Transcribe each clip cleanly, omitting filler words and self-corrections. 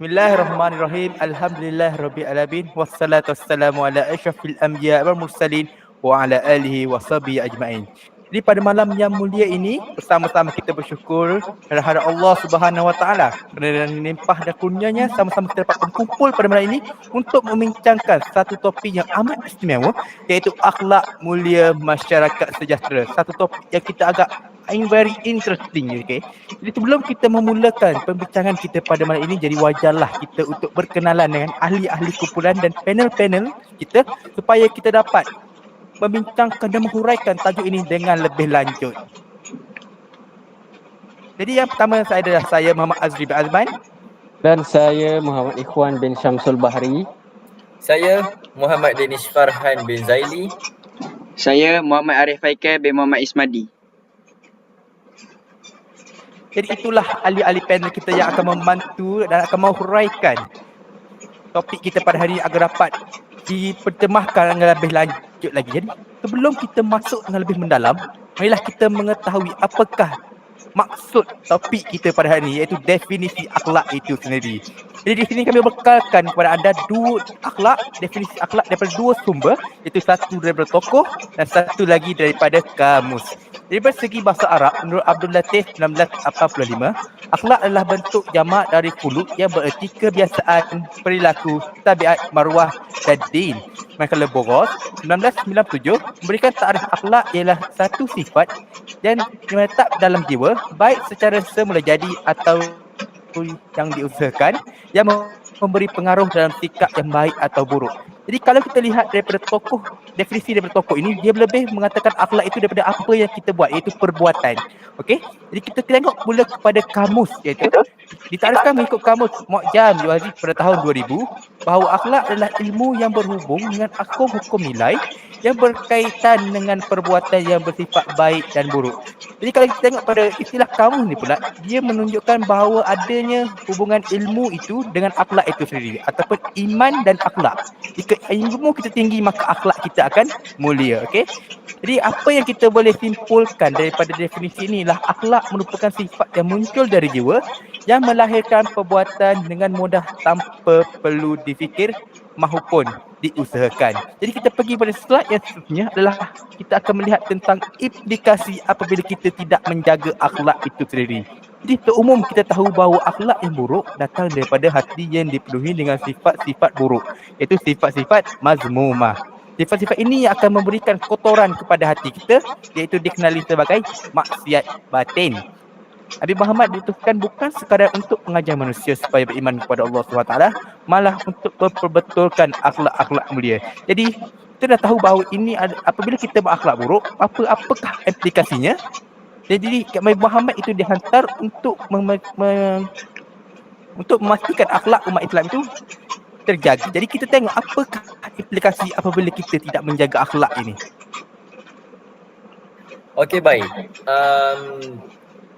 Bismillahirrahmanirrahim. Alhamdulillahirabbil alamin wassalatu wassalamu ala asyrafil anbiya wal mursalin wa ala alihi washabihi ajmain. Jadi pada malam yang mulia ini bersama-sama kita bersyukur kehadirat Allah Subhanahu wa taala kerana dengan limpah dan kurnianya sama-sama kita dapat berkumpul pada malam ini untuk membincangkan satu topik yang amat istimewa iaitu akhlak mulia masyarakat sejahtera. Satu topik yang kita agak very interesting, okay. Jadi sebelum kita memulakan pembincangan kita pada malam ini, jadi wajarlah kita untuk berkenalan dengan ahli-ahli kumpulan dan panel-panel kita supaya kita dapat membincangkan dan menghuraikan tajuk ini dengan lebih lanjut. Jadi yang pertama saya adalah saya Muhammad Azri bin Azman. Dan saya Muhammad Ikhwan bin Syamsul Bahri. Saya Muhammad Danish Farhan bin Zaili. Saya Muhammad Arif Faikal bin Muhammad Ismadi. Jadi itulah ahli-ahli panel kita yang akan membantu dan akan menghuraikan topik kita pada hari ini agar dapat diterjemahkan dengan lebih lanjut lagi. Jadi sebelum kita masuk dengan lebih mendalam, marilah kita mengetahui apakah maksud topik kita pada hari ini, iaitu definisi akhlak itu sendiri. Jadi di sini kami bekalkan kepada anda definisi akhlak daripada dua sumber, iaitu satu daripada tokoh dan satu lagi daripada kamus. Dari segi bahasa Arab, menurut Abdul Latif 1985, akhlak adalah bentuk jamak dari khuluq yang bererti kebiasaan, perilaku, tabiat, maruah dan din. Manakala Boros 1997 memberikan takrif akhlak ialah satu sifat yang menetap dalam jiwa, baik secara semula jadi atau yang diusahakan, yang memberi pengaruh dalam sikap yang baik atau buruk. Jadi kalau kita lihat daripada tokoh, definisi daripada tokoh ini, dia lebih mengatakan akhlak itu daripada apa yang kita buat, iaitu perbuatan. Okey? Jadi kita tengok mula kepada kamus, iaitu ditarikkan mengikut kamus Mu'jam Al-Wazi pada tahun 2000 bahawa akhlak adalah ilmu yang berhubung dengan hukum nilai yang berkaitan dengan perbuatan yang bersifat baik dan buruk. Jadi kalau kita tengok pada istilah kamus ni pula, dia menunjukkan bahawa adanya hubungan ilmu itu dengan akhlak itu sendiri ataupun iman dan akhlak. Jika ilmu kita tinggi maka akhlak kita akan mulia, okey? Jadi apa yang kita boleh simpulkan daripada definisi ini ialah akhlak merupakan sifat yang muncul dari jiwa yang melahirkan perbuatan dengan mudah tanpa perlu difikir maupun diusahakan. Jadi kita pergi pada slide yang seterusnya adalah kita akan melihat tentang implikasi apabila kita tidak menjaga akhlak itu sendiri. Jadi seumum kita tahu bahawa akhlak yang buruk datang daripada hati yang dipenuhi dengan sifat-sifat buruk, iaitu sifat-sifat mazmumah. Sifat-sifat ini akan memberikan kotoran kepada hati kita, iaitu dikenali sebagai maksiat batin. Nabi Muhammad diutuskan bukan sekadar untuk mengajar manusia supaya beriman kepada Allah SWT, malah untuk memperbetulkan akhlak-akhlak mulia. Jadi kita dah tahu bahawa ini apabila kita berakhlak buruk, apakah implikasinya? Jadi Nabi Muhammad itu dihantar untuk untuk memastikan akhlak umat Islam itu terjaga. Jadi kita tengok apakah implikasi apabila kita tidak menjaga akhlak ini. Okey, baik.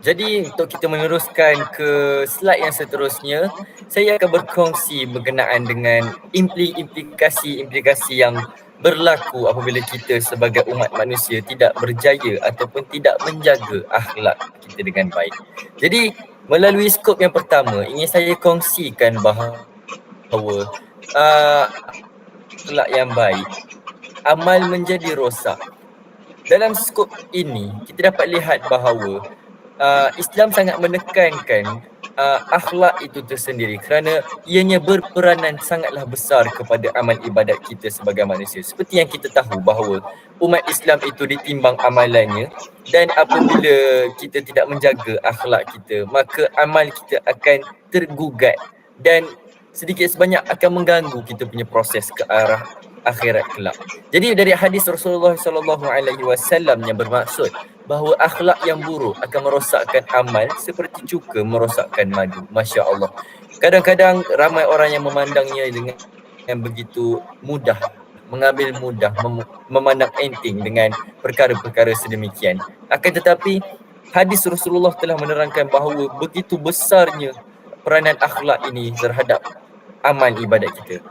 Jadi untuk kita meneruskan ke slide yang seterusnya, saya akan berkongsi berkenaan dengan implikasi-implikasi yang berlaku apabila kita sebagai umat manusia tidak berjaya ataupun tidak menjaga akhlak kita dengan baik. Jadi melalui skop yang pertama, ingin saya kongsikan bahawa akhlak yang baik, amal menjadi rosak. Dalam skop ini, kita dapat lihat bahawa Islam sangat menekankan akhlak itu tersendiri kerana ianya berperanan sangatlah besar kepada amal ibadat kita sebagai manusia. Seperti yang kita tahu bahawa umat Islam itu ditimbang amalannya, dan apabila kita tidak menjaga akhlak kita, maka amal kita akan tergugat dan sedikit sebanyak akan mengganggu kita punya proses ke arah akhirat kelak. Jadi dari hadis Rasulullah SAW yang bermaksud bahawa akhlak yang buruk akan merosakkan amal seperti cuka merosakkan madu. Masya Allah. Kadang-kadang ramai orang yang memandangnya dengan yang begitu mudah, mengambil mudah, memandang enteng dengan perkara-perkara sedemikian. Akan tetapi hadis Rasulullah telah menerangkan bahawa begitu besarnya peranan akhlak ini terhadap amal ibadat kita.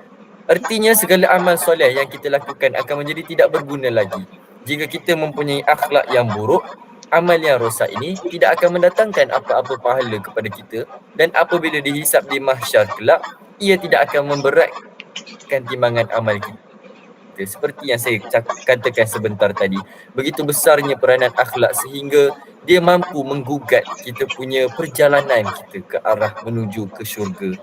Artinya segala amal soleh yang kita lakukan akan menjadi tidak berguna lagi jika kita mempunyai akhlak yang buruk amal yang rosak ini tidak akan mendatangkan apa-apa pahala kepada kita, dan apabila dihisap di mahsyar kelak, ia tidak akan memberatkan timbangan amal kita. Seperti yang saya katakan sebentar tadi, begitu besarnya peranan akhlak sehingga dia mampu menggugat kita punya perjalanan kita ke arah menuju ke syurga.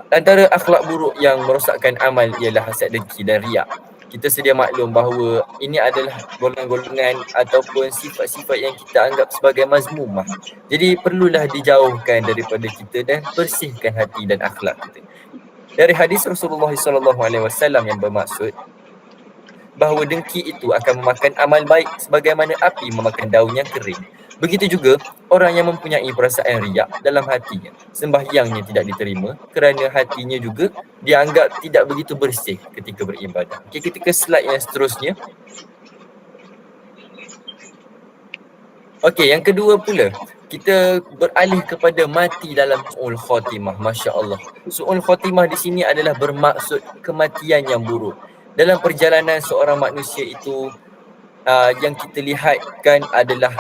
Antara akhlak buruk yang merosakkan amal ialah hasad, dengki dan riak. Kita sedia maklum bahawa ini adalah golongan-golongan ataupun sifat-sifat yang kita anggap sebagai mazmumah. Jadi perlulah dijauhkan daripada kita dan bersihkan hati dan akhlak kita. Dari hadis Rasulullah SAW yang bermaksud bahawa dengki itu akan memakan amal baik sebagaimana api memakan daun yang kering. Begitu juga orang yang mempunyai perasaan riak dalam hatinya, sembahyangnya tidak diterima kerana hatinya juga dianggap tidak begitu bersih ketika beribadah. Okay, kita ke slide yang seterusnya. Okey, yang kedua pula, kita beralih kepada mati dalam su'ul khatimah. Masya Allah. Su'ul khatimah di sini adalah bermaksud kematian yang buruk. Dalam perjalanan seorang manusia itu, yang kita lihatkan adalah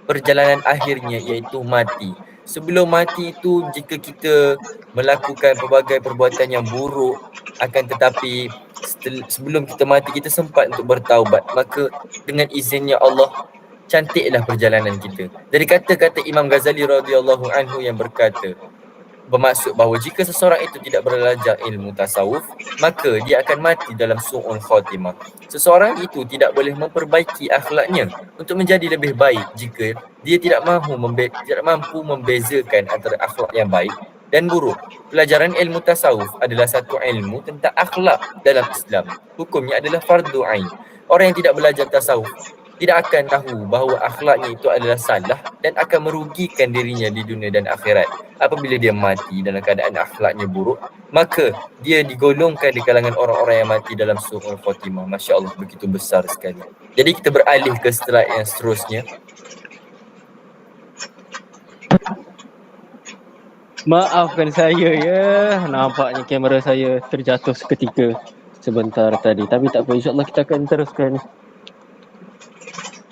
perjalanan akhirnya, iaitu mati. Sebelum mati itu, jika kita melakukan pelbagai perbuatan yang buruk, akan tetapi sebelum kita mati kita sempat untuk bertaubat, maka dengan izinnya Allah, cantiklah perjalanan kita. Dari kata-kata Imam Ghazali radhiyallahu anhu yang berkata, bermaksud bahawa jika seseorang itu tidak belajar ilmu tasawuf, maka dia akan mati dalam su'ul khatimah. Seseorang itu tidak boleh memperbaiki akhlaknya untuk menjadi lebih baik jika dia tidak mampu membezakan antara akhlak yang baik dan buruk. Pelajaran ilmu tasawuf adalah satu ilmu tentang akhlak dalam Islam. Hukumnya adalah fardu ain. Orang yang tidak belajar tasawuf tidak akan tahu bahawa akhlaknya itu adalah salah dan akan merugikan dirinya di dunia dan akhirat. Apabila dia mati dalam keadaan akhlaknya buruk, maka dia digolongkan di kalangan orang-orang yang mati dalam su'ul khatimah. Masya Allah, begitu besar sekali. Jadi kita beralih ke slide yang seterusnya. Maafkan saya ya, nampaknya kamera saya terjatuh seketika sebentar tadi. Tapi tak apa, insyaAllah kita akan teruskan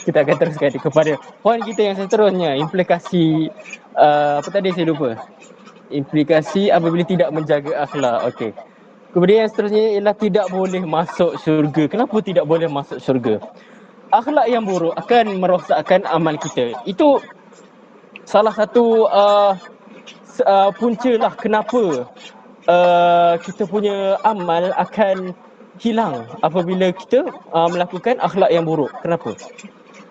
kepada poin kita yang seterusnya. Implikasi apa tadi saya lupa. Implikasi apabila tidak menjaga akhlak. Okey. Kemudian yang seterusnya ialah tidak boleh masuk syurga. Kenapa tidak boleh masuk syurga? Akhlak yang buruk akan merosakkan amal kita. Itu salah satu punca lah kenapa kita punya amal akan hilang apabila kita melakukan akhlak yang buruk. Kenapa?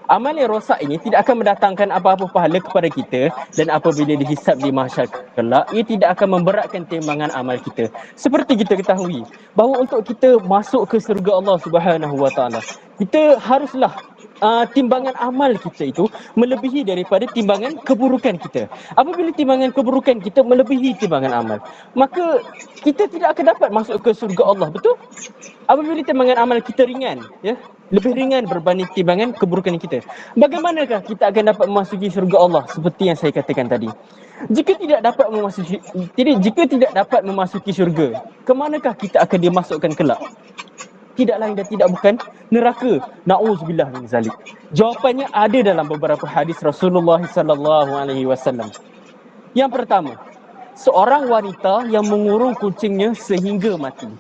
Amal yang rosak ini tidak akan mendatangkan apa-apa pahala kepada kita, dan apabila dihisap di mahsyar kelak, ia tidak akan memberatkan timbangan amal kita. Seperti kita ketahui bahawa untuk kita masuk ke syurga Allah Subhanahu Wa Taala, kita haruslah timbangan amal kita itu melebihi daripada timbangan keburukan kita. Apabila timbangan keburukan kita melebihi timbangan amal, maka kita tidak akan dapat masuk ke syurga Allah, betul? Apabila timbangan amal kita ringan, ya, lebih ringan berbanding timbangan keburukan kita, bagaimanakah kita akan dapat memasuki syurga Allah? Seperti yang saya katakan tadi, jika tidak dapat memasuki syurga, ke manakah kita akan dimasukkan kelak? Tidak lain dan tidak bukan neraka. Na'udzubillah min zalik. Jawapannya ada dalam beberapa hadis Rasulullah sallallahu alaihi wasallam. Yang pertama, seorang wanita yang mengurung kucingnya sehingga mati.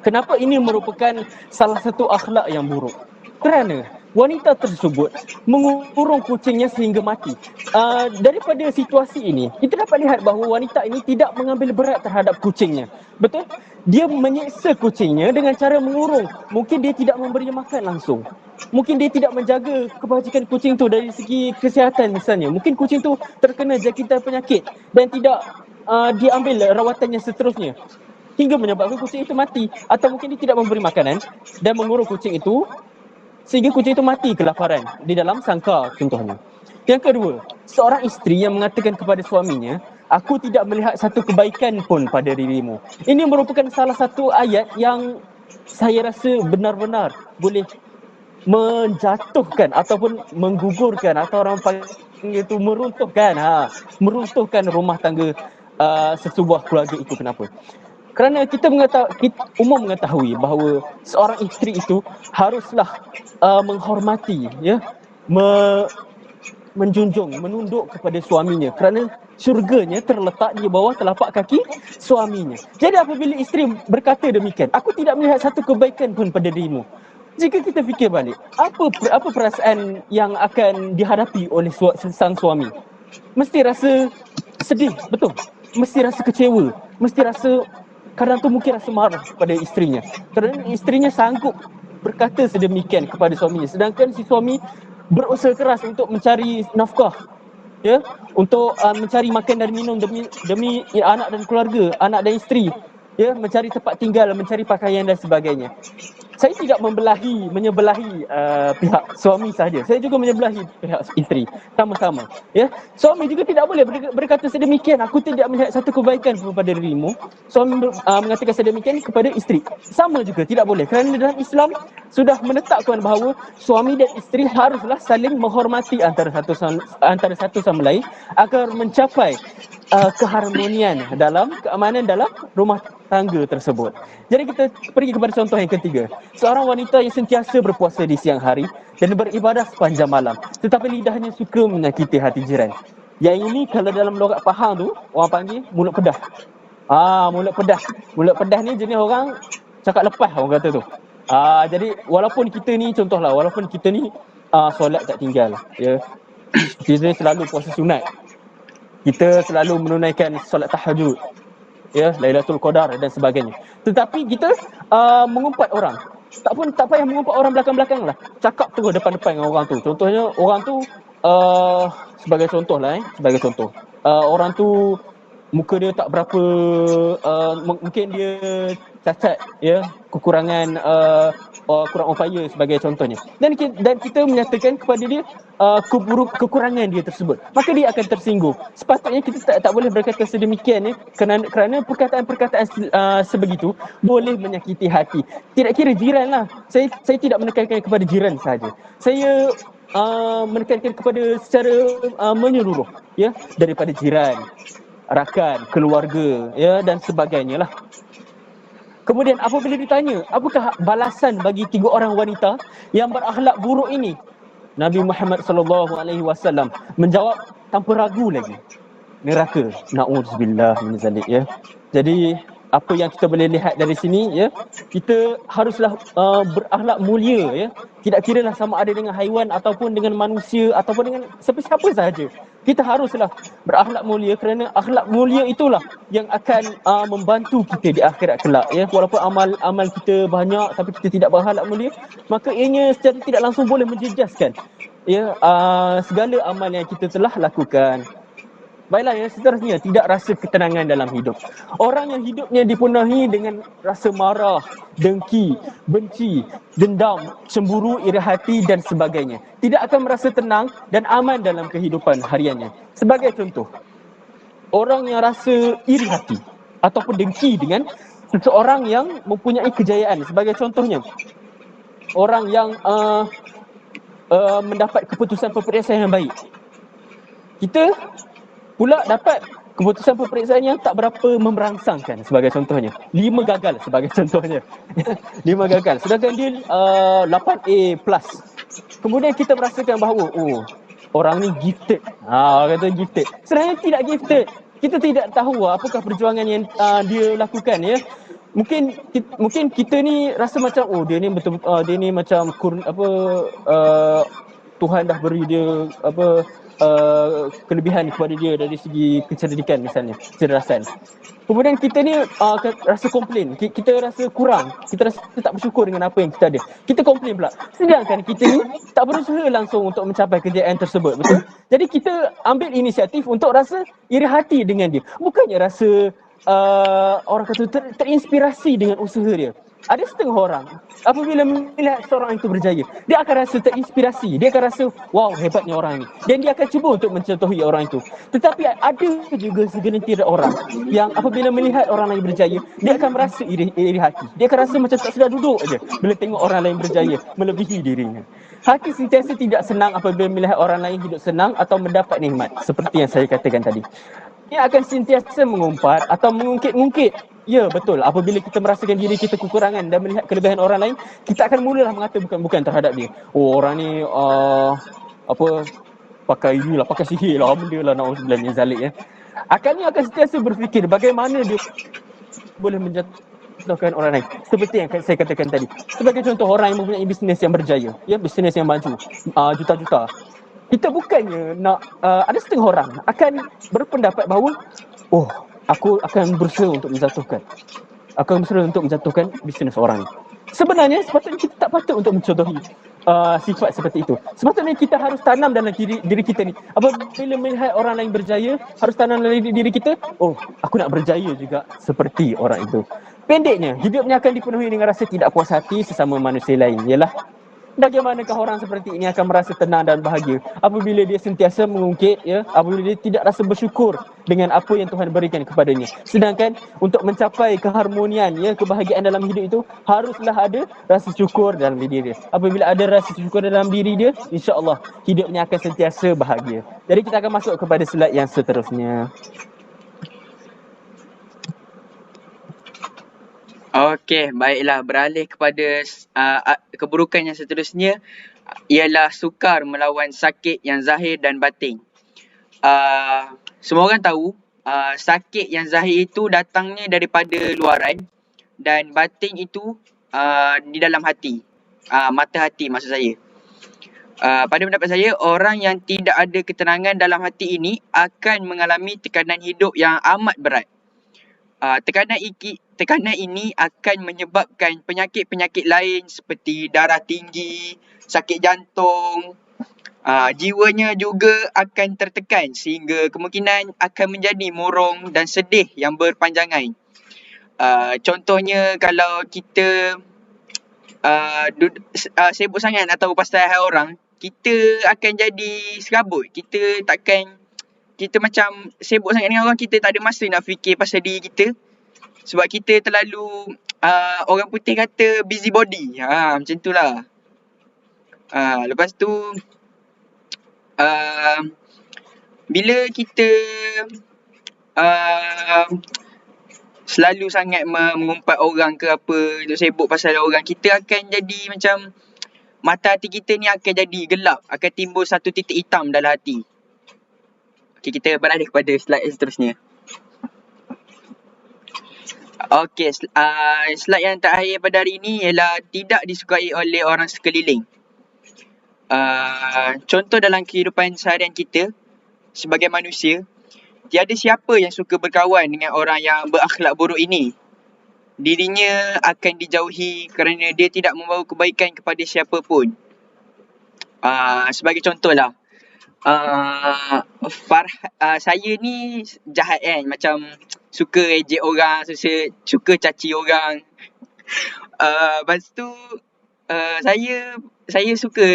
Kenapa ini merupakan salah satu akhlak yang buruk? Kerana wanita tersebut mengurung kucingnya sehingga mati. Daripada situasi ini, kita dapat lihat bahawa wanita ini tidak mengambil berat terhadap kucingnya. Betul? Dia menyiksa kucingnya dengan cara mengurung. Mungkin dia tidak memberinya makan langsung. Mungkin dia tidak menjaga kebajikan kucing tu dari segi kesihatan misalnya. Mungkin kucing tu terkena jangkitan penyakit dan tidak diambil rawatannya seterusnya, hingga menyebabkan kucing itu mati. Atau mungkin dia tidak memberi makanan dan mengurung kucing itu sehingga kucing itu mati kelaparan di dalam sangkar contohnya. Yang kedua, seorang isteri yang mengatakan kepada suaminya, aku tidak melihat satu kebaikan pun pada dirimu. Ini merupakan salah satu ayat yang saya rasa benar-benar boleh menjatuhkan ataupun menggugurkan, atau orang panggil itu meruntuhkan rumah tangga sesebuah keluarga itu. Kenapa? Kerana kita umum mengetahui bahawa seorang isteri itu haruslah menghormati, ya, menjunjung, menunduk kepada suaminya kerana syurganya terletak di bawah telapak kaki suaminya. Jadi apabila isteri berkata demikian, aku tidak melihat satu kebaikan pun pada dirimu. Jika kita fikir balik, apa perasaan yang akan dihadapi oleh sang suami? Mesti rasa sedih, betul. Mesti rasa kecewa, mesti rasa, kadang tu mungkin rasa marah pada isterinya kerana isterinya sanggup berkata sedemikian kepada suaminya, sedangkan si suami berusaha keras untuk mencari nafkah, ya, untuk mencari makan dan minum demi anak dan keluarga, anak dan isteri, ya, mencari tempat tinggal, mencari pakaian dan sebagainya. Saya tidak menyebelahi pihak suami sahaja. Saya juga menyebelahi pihak isteri sama-sama. Ya, suami juga tidak boleh berkata sedemikian. Aku tidak melihat satu kebaikan pun pada dirimu. Suami mengatakan sedemikian kepada isteri. Sama juga tidak boleh. Kerana dalam Islam sudah menetapkan bahawa suami dan isteri haruslah saling menghormati antara satu sama lain agar mencapai keharmonian dalam keamanan dalam rumah tangga tersebut. Jadi kita pergi kepada contoh yang ketiga. Seorang wanita yang sentiasa berpuasa di siang hari dan beribadah sepanjang malam, tetapi lidahnya suka menyakiti hati jiran. Yang ini kalau dalam logat Pahang tu orang panggil mulut pedah. Mulut pedah. Mulut pedah ni jenis orang cakap lepas, orang kata tu. Jadi walaupun kita ni, contohlah, walaupun kita ni solat tak tinggal, ya, kita selalu puasa sunat, kita selalu menunaikan solat tahajud, ya, Lailatul Qadar dan sebagainya, tetapi kita mengumpat orang. Tak payah mengumpat orang belakang-belakang lah, cakap terus depan-depan dengan orang tu. Contohnya orang tu sebagai contoh, orang tu muka dia tak berapa, mungkin dia cacat, ya, kekurangan kurang upaya sebagai contohnya, dan kita menyatakan kepada dia kekurangan dia tersebut, maka dia akan tersinggung. Sepatutnya kita tak boleh berkata sedemikian, ya, kerana perkataan-perkataan sebegitu boleh menyakiti hati. Tidak kira jiran lah. Saya tidak menekankan kepada jiran sahaja. Saya menekankan kepada secara menyeluruh, ya, daripada jiran, rakan, keluarga, ya, dan sebagainya lah. Kemudian apabila ditanya, apakah balasan bagi 3 orang wanita yang berakhlak buruk ini? Nabi Muhammad SAW menjawab tanpa ragu lagi, neraka. Na'udzubillah min zalik, ya. Jadi apa yang kita boleh lihat dari sini, ya, kita haruslah berakhlak mulia, ya. Tidak kiralah sama ada dengan haiwan ataupun dengan manusia ataupun dengan siapa-siapa sahaja. Kita haruslah berakhlak mulia kerana akhlak mulia itulah yang akan membantu kita di akhirat kelak, ya. Walaupun amal kita banyak tapi kita tidak berakhlak mulia, maka ianya secara tidak langsung boleh menjejaskan, ya, segala amal yang kita telah lakukan. Baiklah, yang seterusnya, tidak rasa ketenangan dalam hidup. Orang yang hidupnya dipenuhi dengan rasa marah, dengki, benci, dendam, cemburu, iri hati dan sebagainya, tidak akan merasa tenang dan aman dalam kehidupan hariannya. Sebagai contoh, orang yang rasa iri hati ataupun dengki dengan seseorang yang mempunyai kejayaan. Sebagai contohnya, orang yang mendapat keputusan peperiksaan yang baik. Kita pula dapat keputusan peperiksaan yang tak berapa memberangsangkan, sebagai contohnya. 5 gagal sebagai contohnya. 5 gagal. Sedangkan dia 8A+. Kemudian kita merasakan bahawa, orang ni gifted. Orang kata gifted. Sebenarnya tidak gifted. Kita tidak tahu apakah perjuangan yang dia lakukan, ya. Mungkin kita ni rasa macam, dia ni betul, dia ni macam Tuhan dah beri dia kelebihan kepada dia dari segi kecerdikan, misalnya kecerdasan. Kemudian kita ni rasa komplain, kita rasa kurang, kita rasa tak bersyukur dengan apa yang kita ada, kita komplain pula. Sedangkan kita ni tak berusaha langsung untuk mencapai kejayaan tersebut, betul? Jadi kita ambil inisiatif untuk rasa iri hati dengan dia, bukannya rasa orang kata terinspirasi dengan usaha dia. Ada setengah orang apabila melihat seorang itu berjaya, dia akan rasa terinspirasi, dia akan rasa wow, hebatnya orang ini, dan dia akan cuba untuk mencontohi orang itu. Tetapi ada juga segelintir orang yang apabila melihat orang lain berjaya, dia akan merasa iri hati, dia akan rasa macam tak sedar duduk aja bila tengok orang lain berjaya melebihi dirinya. Hati sentiasa tidak senang apabila melihat orang lain hidup senang atau mendapat nikmat, seperti yang saya katakan tadi. Dia akan sentiasa mengumpat atau mengungkit-ungkit. Ya, betul. Apabila kita merasakan diri kita kekurangan dan melihat kelebihan orang lain, kita akan mulalah mengata bukan terhadap dia. Orang ni pakai inilah, pakai sihir lah, benda lah, na'udzubillah min zalik ya. Akannya akan sentiasa berfikir bagaimana dia boleh menjatuhkan orang lain. Seperti yang saya katakan tadi. Sebagai contoh, orang yang mempunyai bisnes yang berjaya, ya, bisnes yang maju, juta-juta. Kita bukannya nak, ada setengah orang akan berpendapat bahawa, oh, aku akan berusaha untuk menjatuhkan. Aku akan berusaha untuk menjatuhkan bisnes orang. Sebenarnya sepatutnya kita tak patut untuk mencontohi sifat seperti itu. Sepatutnya kita harus tanam dalam diri kita ni. Apabila melihat orang lain berjaya, harus tanam dalam diri kita, oh, aku nak berjaya juga seperti orang itu. Pendeknya, hidupnya akan dipenuhi dengan rasa tidak puas hati sesama manusia lain. Ialah, bagaimanakah orang seperti ini akan merasa tenang dan bahagia apabila dia sentiasa mengungkit, ya, apabila dia tidak rasa bersyukur dengan apa yang Tuhan berikan kepadanya. Sedangkan untuk mencapai keharmonian, ya, kebahagiaan dalam hidup itu, haruslah ada rasa syukur dalam diri dia. Apabila ada rasa syukur dalam diri dia, insya-Allah hidupnya akan sentiasa bahagia. Jadi kita akan masuk kepada slide yang seterusnya. Okey, baiklah, beralih kepada keburukan yang seterusnya, ialah sukar melawan sakit yang zahir dan batin. Semua orang tahu sakit yang zahir itu datangnya daripada luaran dan batin itu di dalam hati, mata hati maksud saya. Pada pendapat saya, orang yang tidak ada ketenangan dalam hati ini akan mengalami tekanan hidup yang amat berat. Tekanan ini akan menyebabkan penyakit-penyakit lain seperti darah tinggi, sakit jantung. Jiwanya juga akan tertekan sehingga kemungkinan akan menjadi murung dan sedih yang berpanjangan. Contohnya kalau kita sibuk sangat nak tahu pasal hal orang, kita akan jadi serabut. Kita macam sibuk sangat dengan orang, kita tak ada masa nak fikir pasal diri kita. Sebab kita terlalu, orang putih kata busybody. Macam tu lah. Lepas tu, bila kita selalu sangat mengumpat orang ke apa, untuk sibuk pasal orang, kita akan jadi macam, mata hati kita ni akan jadi gelap, akan timbul satu titik hitam dalam hati. Okay, kita beralih kepada slide seterusnya. Okey, slide yang terakhir pada hari ini ialah tidak disukai oleh orang sekeliling. Contoh dalam kehidupan seharian kita sebagai manusia, tiada siapa yang suka berkawan dengan orang yang berakhlak buruk ini. Dirinya akan dijauhi kerana dia tidak membawa kebaikan kepada siapa pun. Sebagai contohlah, saya ni jahat kan, macam suka ejek orang, suka caci orang. Lepas tu saya suka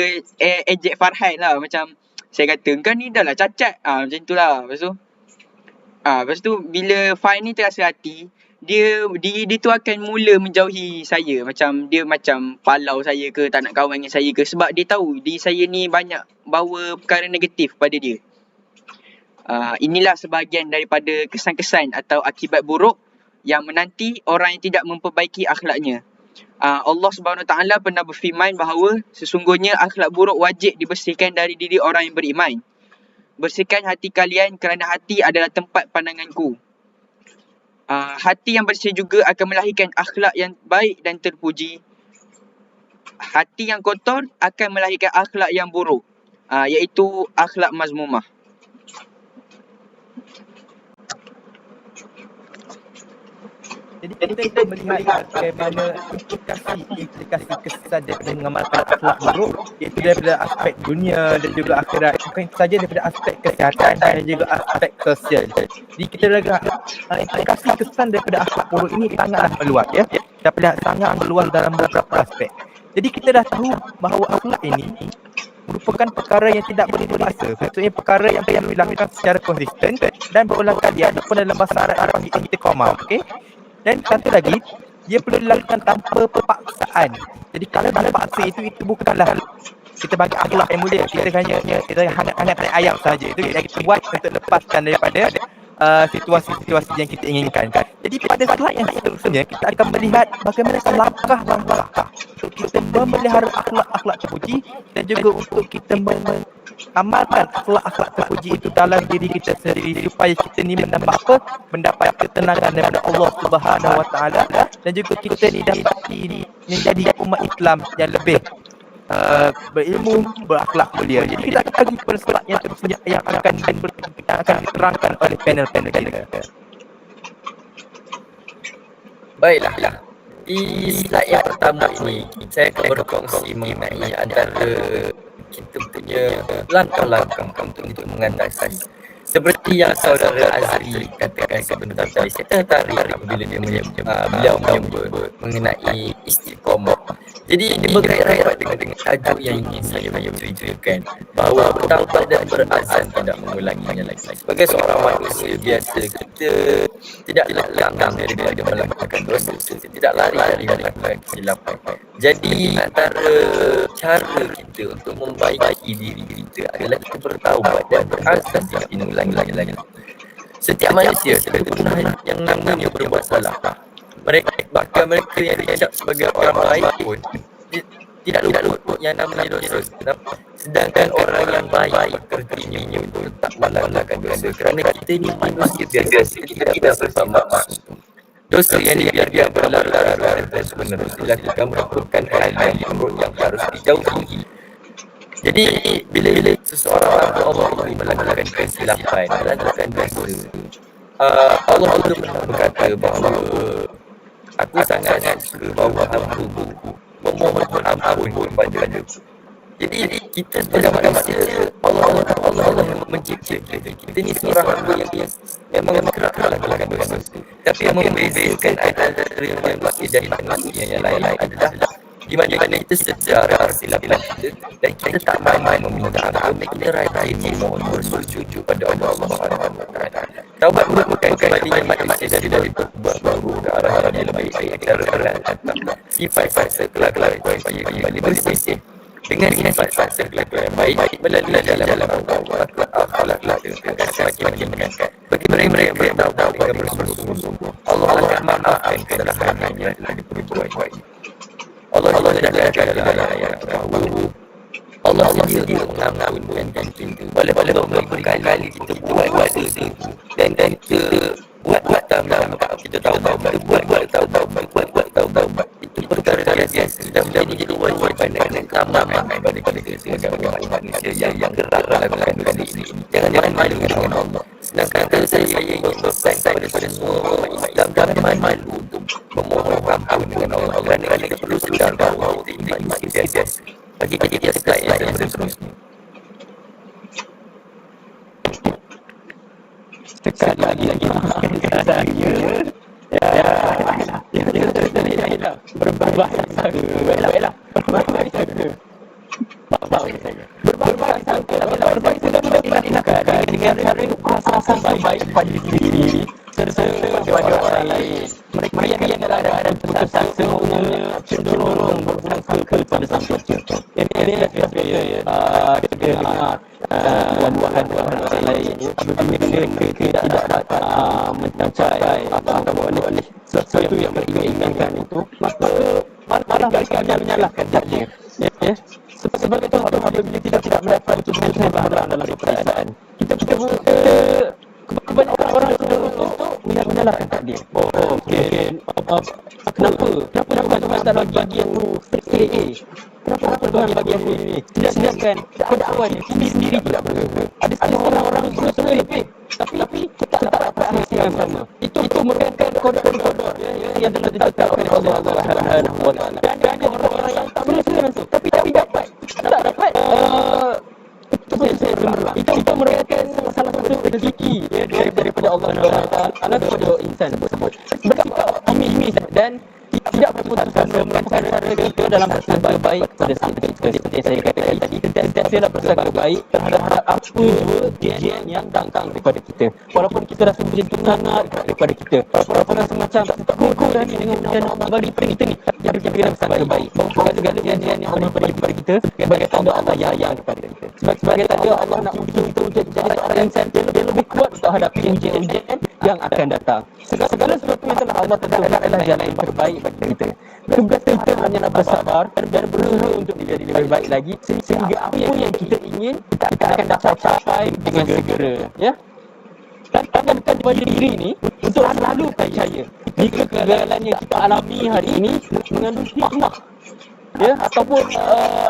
ejek Farhan lah, macam saya kata, kau ni dah lah cacat, macam tu lah. Lepas tu bila Farhan ni terasa hati, dia tu akan mula menjauhi saya, macam dia macam palau saya ke, tak nak kawan dengan saya ke, sebab dia tahu diri saya ni banyak bawa perkara negatif pada dia. Inilah sebahagian daripada kesan-kesan atau akibat buruk yang menanti orang yang tidak memperbaiki akhlaknya. Allah Subhanahu Wa Taala pernah berfirman bahawa sesungguhnya akhlak buruk wajib dibersihkan dari diri orang yang beriman. Bersihkan hati kalian kerana hati adalah tempat pandanganku. Hati yang bersih juga akan melahirkan akhlak yang baik dan terpuji. Hati yang kotor akan melahirkan akhlak yang buruk, iaitu akhlak mazmumah. Jadi kita melihat bagaimana implikasi kesan daripada mengamalkan akhlak buruk, iaitu daripada aspek dunia dan juga akhirat, bukan saja daripada aspek kesihatan dan juga aspek sosial. Jadi kita lihat implikasi kesan daripada akhlak buruk ini sangatlah meluas, ya. Kita lihat sangat meluas dalam beberapa aspek. Jadi kita dah tahu bahawa akhlak ini merupakan perkara yang tidak boleh dipaksa. Maksudnya perkara yang perlu dilakukan secara konsisten dan berulang kali, ataupun dalam bahasa Arab panggil istiqamah, okey. Dan satu lagi, dia perlu dilakukan tanpa paksaan. Jadi kalau paksa itu bukanlah kita bagi akhlak yang mulia. Kita hangat ayam saja. Itu yang kita buat untuk lepaskan daripada situasi-situasi yang kita inginkan. Jadi pada slide yang seterusnya, kita akan melihat bagaimana langkah-langkah untuk kita memelihara akhlak-akhlak terpuji dan juga untuk kita amalkan akhlak-akhlak terpuji itu dalam diri kita sendiri supaya kita ni mendapat apa? Mendapat ketenangan daripada Allah Subhanahu Wa Taala, dan juga kita ni dapat menjadi umat Islam yang lebih berilmu, berakhlak mulia. Jadi kita akan pergi kepada slide yang tersedia yang akan diterangkan oleh panel-panel kita. Baiklah. Di slide yang pertama ini, saya akan berkongsi mengenai antara kita punya langkah-langkah untuk mengatasi. Seperti yang saudara Azri katakan sebentar tadi, saya tertarik apabila beliau menyebut mengenai istiqamah. Jadi dia berkaitan dengan tajuk yang ingin saya ceritakan, bahawa bertaubat dan berazam tidak mengulanginya lagi. Sebagai seorang manusia biasa, kita tidak langgang daripada melakukan dosa, tidak lari dari melakukan kesilapan. Jadi antara cara kita untuk membaiki diri kita adalah kita bertaubat dan berazam tidak mengulangi lagi. Setiap manusia pernah yang namanya berbuat salah. Bahkan mereka yang dicap sebagai orang baik pun tidak luput yang namanya dosa. Sedangkan orang yang baik terkininya untuk tak melakukan dosa, kerana kita ini manusia biasa, kita tidak bermaksud. Dosa yang dibiarkan berlalu-lalu dan sebenarnya dilakukan merupakan hal yang buruk yang harus dijauhi. Jadi bila seseorang Allah melakukan kesilapan, melakukan dosa, Allah itu berkata bahawa aku sangat suka bahawa hamba-Mu memohon ampun kepada-Mu. Jadi kita sebagai manusia, Allah yang mencipta kita. Kita ni seorang hamba yang memang kerap melakukan dosa. Tapi yang membezakan antara manusia dan manusia yang lain adalah di mana kita sedar kesilapan kita dan kita tak main meminta ampun, dan kita rajin memohon bersujud pada Allah Subhanahu Wa Taala. Taubat merupakan kembalinya manusia dari berbuat buruk ke arah yang lebih baik, kerana sifat-sifat sekelak-kelak yang kembali bersih dengan sifat-sifat sekelak-kelak yang baik melalui jalan Allah, akhlak dan semakin meningkat. Bagi mereka yang bertaubat dengan bersungguh-sungguh, Allah akan maafkan kesalahannya telah diperbuat. Allah menyatakan dalam ayat bahawa Allah sendiri mengampuni dan cinta. Walaupun berkali-kali kita buat dosa dan kita buat taubat, kita tahu buat taubat itu perkara yang biasa dan menjadi kewajiban dan keamanan kepada kita sebagai manusia yang gerak melakukan dosa ini. Jangan malu dengan Allah. Sedangkan kalau saya ingin berpesan kepada semua umat Islam, jangan malu untuk memohon ampun dengan Allah, kerana kita perlu sedar bahawa kita ini manusia biasa. Bagi kita sekali yang seterusnya. Sekali lagi maafkan saya. Ya, berbahasa saja. Baiklah. Berbahasa saja. Berbahasa dengan asas baik pada diri serta pada orang lain. Mereka yang ada putus asa umumnya cenderung berprasangka kepada sesuatu. Ini adalah kita dengar tuan-tuan orang lain apabila mereka tidak dapat mencapai sesuatu yang mereka inginkan itu, maka malah mereka menyalahkan takdir. Sebagai contoh, apabila kita tidak mendapat keputusan bahagian dalam perasaan, kita kebanyakan orang untuk menyalahkan takdir. Kenapa Tuhan tak bagi aku A? Kenapa Tuhan bagi aku ini? Sedangkan kedakwaan ini sendiri tidak berbeza. Ada orang-orang semua lebih, tapi kita tak dapat hasil yang sama. Itu merupakan kodok yang telah ditetapkan oleh Allah Subhanahu Wa Taala. Dan ada orang-orang yang tak boleh masuk, tapi dapat. Tak dapat. Itu merupakan salah satu rezeki daripada Allah Taala kepada insan tersebut. Sebab optimis dan tidak berputus asa melakukan cara dalam bersangka baik pada saat seperti saya katakan tadi, sentiasa bersangka baik terhadap apa ujian yang datang daripada kita. Walaupun kita rasa ujian itu sangat daripada kita, walaupun rasa macam kuku lagi dengan ujian Allah bagi kita ni, jangan bersangka baik bahawa segala ujian yang Allah beri kepada kita sebagai tanda Allah yang kepada kita. Sebagai tanda Allah nak uji kita untuk jadi orang insan yang lebih kuat untuk hadapi ujian-ujian yang akan datang. Segala sesuatu yang telah Allah tentukan adalah jalan yang terbaik bagi kita. Tugas kita hanyalah bersabar dan berusaha untuk menjadi lebih baik lagi, sehingga apa yang kita ingin kita akan dapat capai dengan segera, ya. Dan tanamkan pada diri ini untuk selalu percaya jika kegagalan yang kita alami hari ini mengandung hikmah, ya, ataupun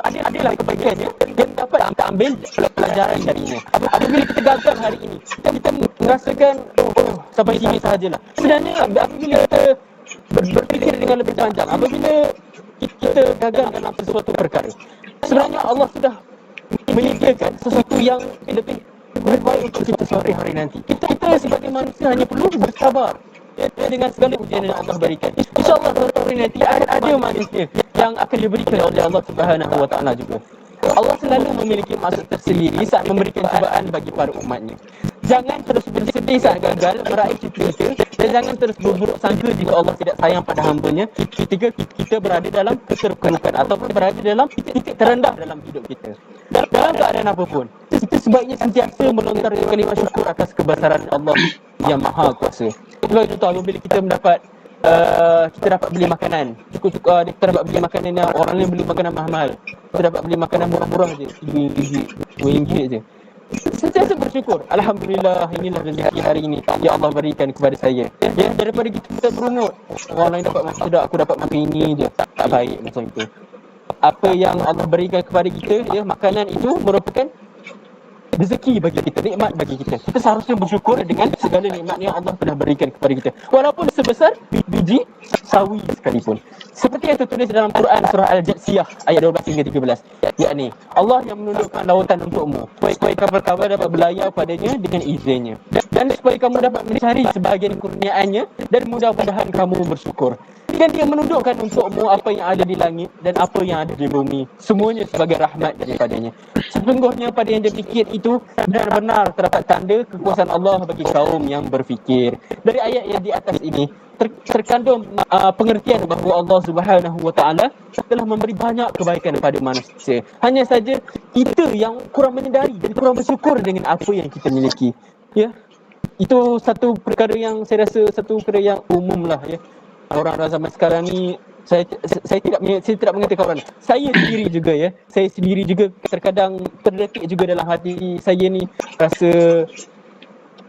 adalah kebaikannya yang dapat kita ambil pelajaran darinya. Apabila kita gagal hari ini, kita merasakan sampai sini sahajalah. Sebenarnya apabila kita berfikir dengan lebih panjang, apabila kita gagal dalam sesuatu perkara, sebenarnya Allah sudah menyediakan sesuatu yang lebih baik untuk kita sore hari nanti. Kita sebagai manusia hanya perlu bersabar, ya, dengan segala ujian yang Allah berikan. InsyaAllah sore hari nanti ada manusia yang akan diberikan oleh Allah Subhanahu Wa Taala juga. Allah selalu memiliki maksud tersendiri saat memberikan cubaan bagi para umatnya. Jangan terus bersedih saat gagal meraih cita-cita, dan jangan terus berburuk sangka jika Allah tidak sayang pada hamba-Nya ketika kita berada dalam keterpurukan ataupun berada dalam titik terendah dalam hidup kita. Dalam keadaan apapun, kita sebaiknya sentiasa melontarkan kalimah syukur atas kebesaran Allah yang Maha Kuasa. Kalau contoh apabila kita mendapat kita dapat beli makanan, kita dapat beli makanan yang orang lain beli makanan mahal-mahal, kita dapat beli makanan murah-murah je, RM2 je. Sentiasa bersyukur. Alhamdulillah, inilah rezeki hari ini yang Allah berikan kepada saya. Ya, daripada kita berungut, orang lain dapat makan sedap, aku dapat makan ini je. Tak baik macam itu. Apa yang Allah berikan kepada kita, ya, makanan itu merupakan rezeki bagi kita, nikmat bagi kita. Kita seharusnya bersyukur dengan segala nikmat yang Allah telah berikan kepada kita, walaupun sebesar biji sawi sekalipun. Seperti yang tertulis dalam Quran surah Al-Jathiyah ayat 12 hingga 13, yakni Allah yang menundukkan lautan untukmu supaya kapal-kapal dapat berlayar padanya dengan izinnya, dan supaya kamu dapat mencari sebahagian kurniaannya, dan mudah-mudahan kamu bersyukur. Dan Dia menundukkan untukmu apa yang ada di langit dan apa yang ada di bumi, semuanya sebagai rahmat daripadanya. Sesungguhnya pada yang dipikir itu benar-benar terdapat tanda kekuasaan Allah bagi kaum yang berfikir. Dari ayat yang di atas ini terkandung pengertian bahawa Allah Subhanahu Wa Taala telah memberi banyak kebaikan kepada manusia. Hanya saja kita yang kurang menyedari dan kurang bersyukur dengan apa yang kita miliki. Ya, itu satu perkara yang saya rasa satu perkara yang umum lah, ya. Orang-orang zaman sekarang ni, saya tidak mengatakan orang. Saya sendiri juga, ya. Saya sendiri juga terkadang terdetik juga dalam hati saya ni rasa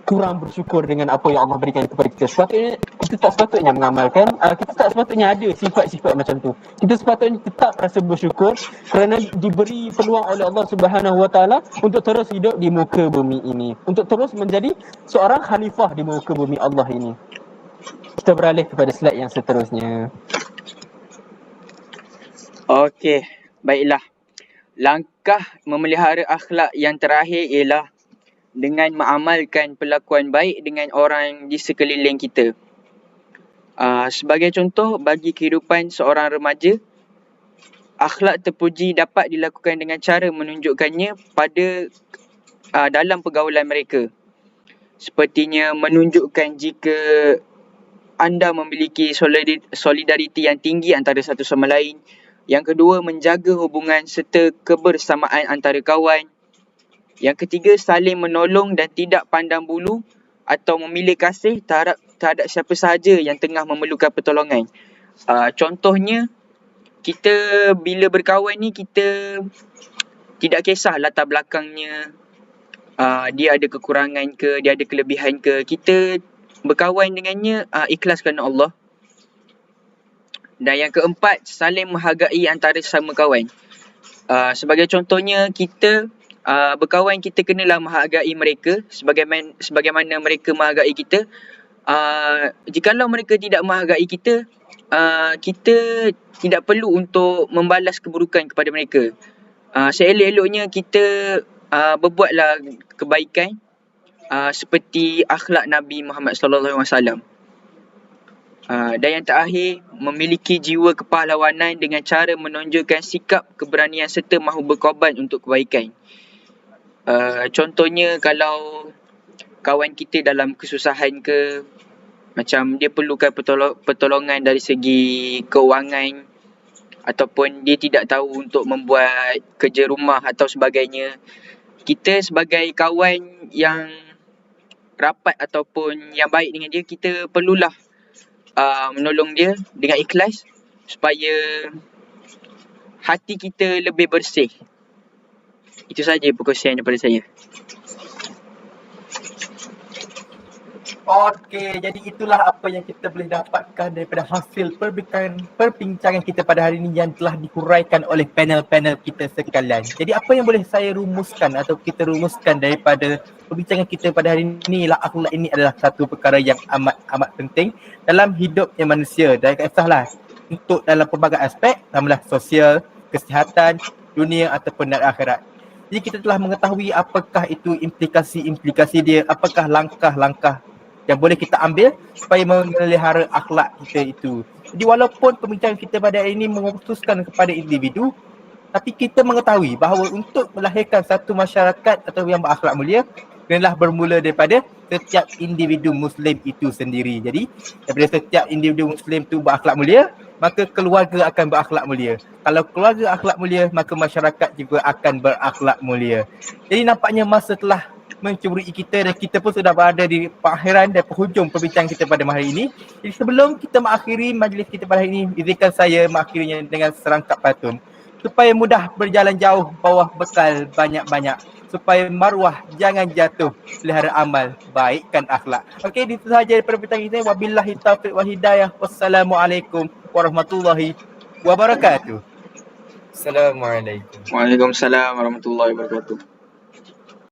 kurang bersyukur dengan apa yang Allah berikan kepada kita. Sepatutnya kita tak sepatutnya mengamalkan, kita tak sepatutnya ada sifat-sifat macam tu. Kita sepatutnya tetap rasa bersyukur kerana diberi peluang oleh Allah Subhanahu Wa Taala untuk terus hidup di muka bumi ini, untuk terus menjadi seorang khalifah di muka bumi Allah ini. Kita beralih kepada slide yang seterusnya. Okey, baiklah. Langkah memelihara akhlak yang terakhir ialah dengan mengamalkan perlakuan baik dengan orang di sekeliling kita. Sebagai contoh, bagi kehidupan seorang remaja, akhlak terpuji dapat dilakukan dengan cara menunjukkannya pada dalam pergaulan mereka. Sepertinya menunjukkan jika anda memiliki solidariti yang tinggi antara satu sama lain. Yang kedua, menjaga hubungan serta kebersamaan antara kawan. Yang ketiga, saling menolong dan tidak pandang bulu atau memilih kasih terhadap siapa sahaja yang tengah memerlukan pertolongan. Contohnya, kita bila berkawan ni, kita tidak kisah latar belakangnya, dia ada kekurangan ke, dia ada kelebihan ke. Kita berkawan dengannya ikhlas kerana Allah. Dan yang keempat, saling menghargai antara sesama kawan. Sebagai contohnya, kita berkawan, kita kenalah menghargai mereka sebagaimana mereka menghargai kita. Jikalau mereka tidak menghargai kita, kita tidak perlu untuk membalas keburukan kepada mereka. Seelok-eloknya kita berbuatlah kebaikan seperti akhlak Nabi Muhammad SAW. Dan yang terakhir, memiliki jiwa kepahlawanan dengan cara menunjukkan sikap keberanian serta mahu berkorban untuk kebaikan. Contohnya, kalau kawan kita dalam kesusahan ke, macam dia perlukan pertolongan dari segi keuangan, ataupun dia tidak tahu untuk membuat kerja rumah atau sebagainya, kita sebagai kawan yang rapat ataupun yang baik dengan dia, kita perlulah menolong dia dengan ikhlas supaya hati kita lebih bersih. Itu saja perkongsian daripada saya. Okey, jadi itulah apa yang kita boleh dapatkan daripada hasil perbincangan kita pada hari ini yang telah dihuraikan oleh panel-panel kita sekalian. Jadi apa yang boleh saya rumuskan atau kita rumuskan daripada perbincangan kita pada hari ini ialah akhlak ini adalah satu perkara yang amat penting dalam hidupnya manusia. Dan kisahlah untuk dalam pelbagai aspek, samalah sosial, kesihatan, dunia ataupun dan akhirat. Jadi kita telah mengetahui apakah itu implikasi-implikasi dia, apakah langkah-langkah yang boleh kita ambil supaya memelihara akhlak kita itu. Jadi walaupun perbincangan kita pada hari ini mengkhususkan kepada individu, tapi kita mengetahui bahawa untuk melahirkan satu masyarakat atau yang berakhlak mulia, kenalah bermula daripada setiap individu Muslim itu sendiri. Jadi daripada setiap individu Muslim itu berakhlak mulia, maka keluarga akan berakhlak mulia. Kalau keluarga akhlak mulia, maka masyarakat juga akan berakhlak mulia. Jadi nampaknya masa telah mencuburi kita dan kita pun sudah berada di akhiran dan penghujung perbincangan kita pada hari ini. Jadi sebelum kita mengakhiri majlis kita pada hari ini, izinkan saya mengakhirinya dengan serangkap pantun. Supaya mudah berjalan jauh, bawah bekal banyak-banyak. Supaya maruah jangan jatuh, pelihara amal, baikkan akhlak. Okey, itu sahaja daripada perbincangan kita. Wabillahi taufiq wal hidayah. Wassalamualaikum warahmatullahi wabarakatuh. Assalamualaikum. Waalaikumsalam warahmatullahi wabarakatuh.